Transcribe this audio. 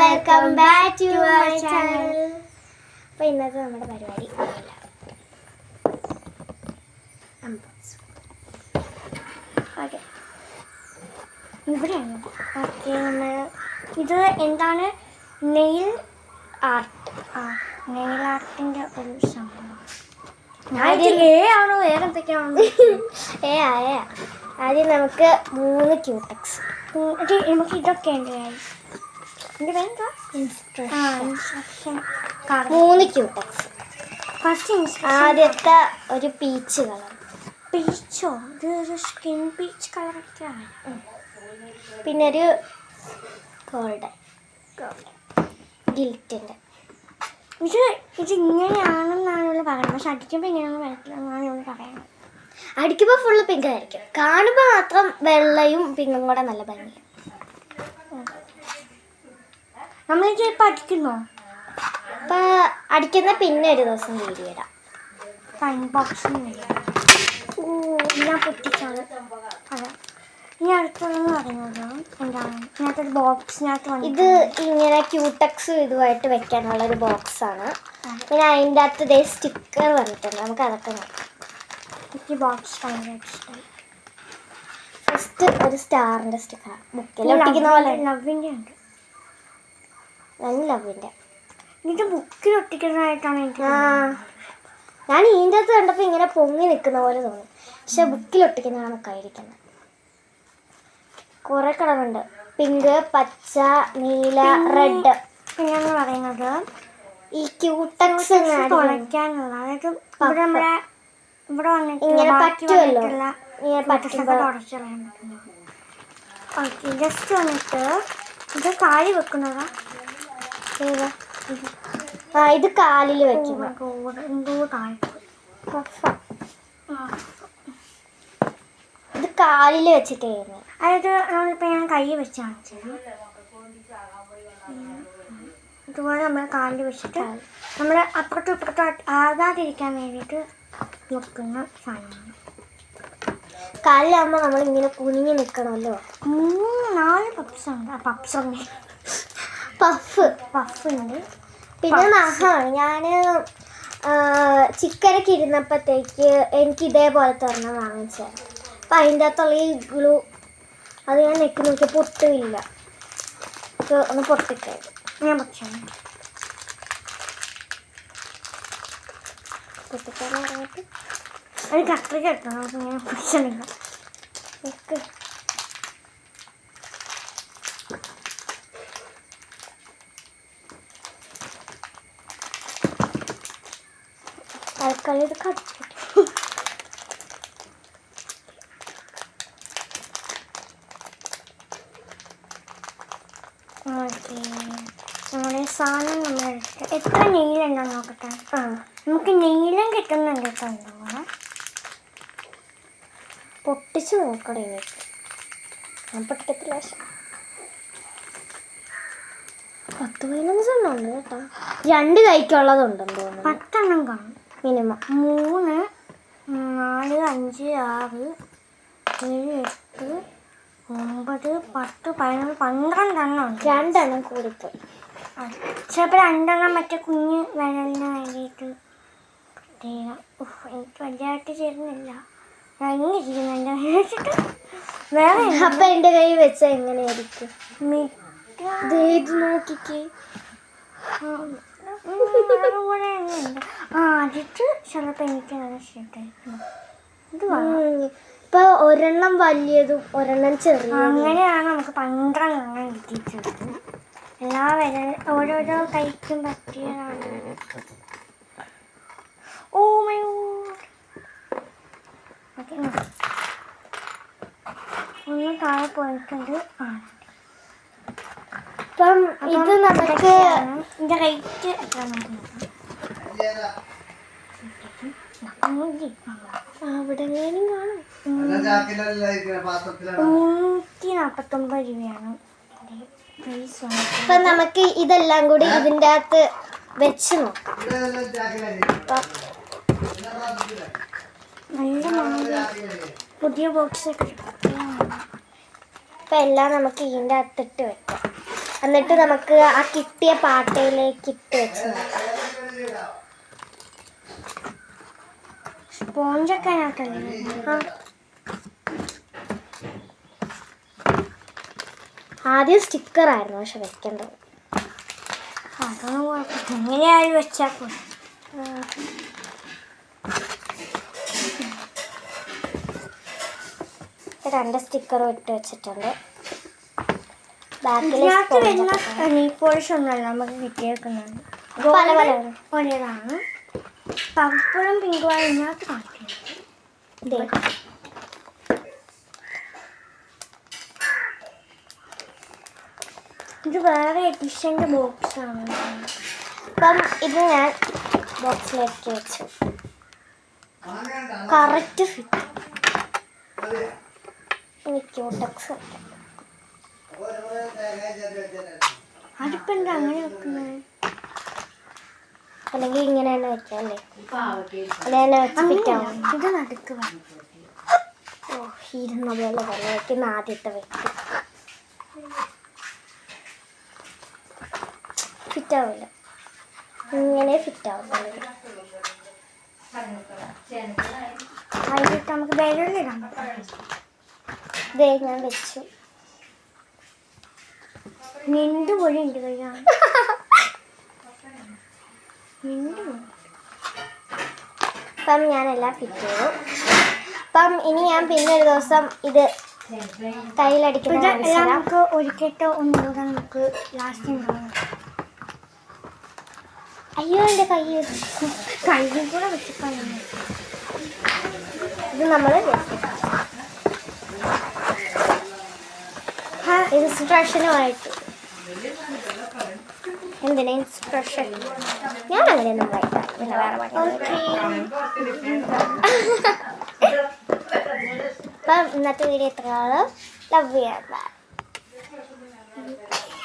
Welcome back to our channel. അപ്പോൾ ഇന്നത്തെ നമ്മുടെ പരിപാടി ഓക്കെ ഇവിടെയാണ്. ഓക്കെ, നമ്മൾ ഇത് എന്താണ്? Nail art. നെയിൽ ആർട്ടിൻ്റെ ഒരു സംഭവം. ആണോ വേറെ എന്തൊക്കെയാണോ? ആദ്യം നമുക്ക് 3 ക്യൂടെക്സ്. നമുക്ക് ഇതൊക്കെ ഉണ്ട്. Instruction 3 Cutex. ഫസ്റ്റ് ആദ്യത്തെ ഒരു പീച്ച് കളർ. പീച്ചോ? ഇതൊരു സ്കിൻ പീച്ച് കളറൊക്കെയാണ്. പിന്നെ ഒരു ഗോൾഡൻ ഗിൽറ്റിൻ്റെ. ഇത് ഇങ്ങനെയാണെന്നാണ് ഇവിടെ പറയുന്നത്, പക്ഷെ അടിക്കുമ്പോൾ ഇങ്ങനെയൊന്നും വരത്തില്ലെന്നാണ് ഇവിടെ പറയുന്നത്. അടിക്കുമ്പോൾ ഫുള്ള് പിങ്ക് ആയിരിക്കും, കാണുമ്പോൾ മാത്രം വെള്ളയും പിങ്കും കൂടെ നല്ല ഭംഗിയാണ്. നമ്മളിത് ഇപ്പം അടിക്കുന്നോ? ഇപ്പം അടിക്കുന്ന പിന്നെ ഒരു ദിവസം വീഡിയോ ഇടാം. അൺബോക്സിങ് ഞാൻ പൊട്ടിച്ചാണ്. അതെ, ഇനി അടുത്തതെന്ന് പറയുന്നത് എന്താണ്? ഇതിനകത്തൊരു ബോക്സിനകത്ത് ഇത് ഇങ്ങനെ ക്യൂടെക്സ് ഇതുമായിട്ട് വെക്കാനുള്ളൊരു ബോക്സാണ്. പിന്നെ അതിൻ്റെ അകത്ത് ഇതേ സ്റ്റിക്കർ വന്നിട്ടുണ്ട്. നമുക്ക് അതൊക്കെ നോക്കാം. എനിക്ക് ബോക്സ് ഭയങ്കര ഇഷ്ടമായി. ഫസ്റ്റ് ഒരു സ്റ്റാറിൻ്റെ സ്റ്റിക്കറാണ്. ബുക്കിൽ ഒട്ടിക്കുന്ന പോലെ. ലവിൻ്റെ ഉണ്ട്. ലവിൻ്റെ ഇത് ബുക്കിൽ ഒട്ടിക്കുന്നതായിട്ടാണ് എനിക്ക്. ഞാൻ ഇതിൻ്റെ അകത്ത് കണ്ടപ്പോൾ ഇങ്ങനെ പൊങ്ങി നിൽക്കുന്ന പോലെ തോന്നി, പക്ഷെ ബുക്കിൽ ഒട്ടിക്കുന്നതാണ് കഴിക്കുന്നത്. കുറേ കളറുണ്ട്. പിങ്ക്, പച്ച, നീല, റെഡ്. പിന്നെന്ന് പറയുന്നത് ഈ ക്യൂടെക്സ് തുളയ്ക്കാനുള്ള, അതായത് ഇവിടെ നമ്മുടെ ഇവിടെ വന്നിട്ട് ഇങ്ങനെ പറ്റുമല്ലോ, ഇങ്ങനെ പറ്റുമ്പോൾ തുടച്ചളയാൻ പറ്റുന്നു. ഓക്കെ, ജസ്റ്റ് വന്നിട്ട് ഇത് കാലിൽ വെക്കുന്നതാ. ഇത് കാലിൽ വെക്കുന്ന എന്തോ ഇത് കാലിൽ വെച്ചിട്ട് ചെയ്യുന്നത്. അതായത് നമ്മളിപ്പോൾ ഞാൻ കൈ വെച്ച് കാണിച്ചത് ഇതുപോലെ നമ്മൾ കാലിൽ വെച്ചിട്ട് നമ്മൾ അപ്പുറത്തും ഇപ്പുറത്തും ആകാതിരിക്കാൻ വേണ്ടിയിട്ട് വെക്കുന്ന സാധനമാണ്. കാലിലാകുമ്പോൾ നമ്മളിങ്ങനെ കുനിഞ്ഞ് നിൽക്കണമല്ലോ. 3-4 പപ്സുണ്ട്. പഫുണ്ട്. പിന്നെ നഖമാണ്. ഞാൻ ചിക്കനൊക്കെ ഇരുന്നപ്പോഴത്തേക്ക് എനിക്ക് ഇതേപോലത്തെ ഒരെണ്ണം വാങ്ങിച്ചു തരാം. അപ്പം അതിൻ്റെ അകത്തുള്ള ഈ ഗ്ലൂ അത് ഞാൻ നെക്കി നോക്കി പൊട്ടില്ല. ഒന്ന് പൊട്ടിക്കരുത്. ഞാൻ പക്ഷേ പൊട്ടിക്കാന്ന് പറഞ്ഞിട്ട് അത് കത്രിക എടുത്തോ. നമുക്ക് ഇങ്ങനെ പൊടിച്ചെടുക്കാം. നെക്ക് തൽക്കാലം ഇത് കത്തിട്ടു. ഓക്കെ, നമ്മുടെ സാധനം നമ്മൾ എത്ര നെയിലുണ്ടെന്ന് നോക്കട്ടെ. നമുക്ക് നെയിലും കിട്ടുന്നുണ്ട് കേട്ടോ. പൊട്ടിച്ച് നോക്കണേ. ഞാൻ പൊട്ടിക്കത്തില്ല, പക്ഷെ 10-15 എണ്ണം ഉണ്ട് കേട്ടോ. 2 കൈക്കുള്ളതുണ്ടെന്ന് തോന്നുന്നു. 10 എണ്ണം കാണും മിനിമം. 3, 4, 5, 6, 7, 8, 9, 10, 11, 12 എണ്ണം ഉണ്ട്. 2 എണ്ണം കൂടിപ്പോയി. ചിലപ്പോൾ 2 എണ്ണം മറ്റേ കുഞ്ഞ് വിരലിന് വേണ്ടിയിട്ട് പ്രത്യേകം. എനിക്ക് വലുതായിട്ട് ചേരുന്നില്ല. ഇങ്ങനെ ഇരിക്കുന്നുണ്ട് വെച്ചിട്ട് വേറെ. അപ്പം എൻ്റെ കൈ വെച്ചാൽ എങ്ങനെയായിരിക്കും? നോക്കിക്കേ. ആദ്യത്തെ ചിലപ്പോൾ എനിക്ക് നല്ല ഇഷ്ടമായിരിക്കും. ഇപ്പൊ ഒരെണ്ണം വലിയതും ഒരെണ്ണം ചെറിയ, അങ്ങനെയാണ് നമുക്ക് 12 എണ്ണം കിട്ടിച്ചത്. എല്ലാ ഓരോരോ കൈക്കും പറ്റിയതാണ്. Oh my God. ഓക്കെ, ഒന്ന് താഴെ പോയിട്ടുണ്ട്. അപ്പം ഇത് നമുക്ക് ഇതിൻ്റെ റേറ്റ് എത്ര അവിടെ കാണും. 349 രൂപയാണ്. അപ്പം നമുക്ക് ഇതെല്ലാം കൂടി ഇതിൻ്റെ അകത്ത് വെച്ച് നോക്കാം. നല്ല പുതിയ ബോക്സ് ഒക്കെ. അപ്പം എല്ലാം നമുക്ക് ഇതിൻ്റെ അകത്തിട്ട് വെക്കാം. എന്നിട്ട് നമുക്ക് ആ കിട്ടിയ പാട്ടയിലേക്ക് ഇട്ട് വെച്ച് നോക്കാം. സ്പോഞ്ചൊക്കെ ആദ്യം സ്റ്റിക്കറായിരുന്നു പക്ഷെ വെക്കേണ്ടത്. അതൊന്നും കുഴപ്പമില്ല, എങ്ങനെയായി വെച്ചാൽ പോയി. 2 സ്റ്റിക്കറും ഇട്ട് വെച്ചിട്ടുണ്ട്. പോളിഷൊന്നുമല്ല നമുക്ക് കിട്ടിയേക്കുന്നത്, പല പല ഒരേതാണ്. പർപ്പിളും പിങ്കുമാണ് ഇതിനകത്ത് കാണിക്കുന്നത്. ഇത് വേറെ എഡിഷൻ്റെ ബോക്സാണ്. അപ്പം ഇത് ഞാൻ ബോക്സിലേക്ക് വെച്ചു. Correct fit. ക്യൂടെക്സ് അതിപ്പോൾ എന്താ അങ്ങനെ വെക്കുന്നത്? അല്ലെങ്കിൽ ഇങ്ങനെ തന്നെ വെക്കാം അല്ലേ? അങ്ങനെ വെച്ച് ഫിറ്റാവും. ഇത് നടുക്ക് ഇരുന്ന പോലെ തന്നെ വെക്കുന്ന ആദ്യത്തെ വെക്ക് ഫിറ്റാവില്ല, ഇങ്ങനെ ഫിറ്റാവും. അതിലിട്ട് നമുക്ക് വെള്ളിടാൻ പറ്റും. ഇതേ ഞാൻ വെച്ചു. നിണ്ട് പോലെ ഉണ്ട് കഴിയാണ്. അപ്പം ഞാനെല്ലാം ഫിറ്റ് ചെയ്തു. അപ്പം ഇനി ഞാൻ പിന്നെ ഒരു ദിവസം ഇത് കയ്യിലടിക്കുന്ന നമുക്ക് ഒരിക്കട്ടോ ഒന്നുകൂടെ നമുക്ക് ലാസ്റ്റ് ഉണ്ടാവും. അയ്യോ എൻ്റെ കയ്യിൽ കൂടെ വെച്ചിട്ടാണ് ഇത് നമ്മൾ ഇൻസ്ട്രക്ഷനുമായിട്ട്. എന്തിനാ ഇൻസ്ട്രക്ഷൻ? ഞാൻ അങ്ങനെയൊന്നും വായിക്കാം, പിന്നെ വേറെ അപ്പം ഇന്നത്തെ വീഡിയോ എത്രയാണ്? ലവ് ചെയ്യാം.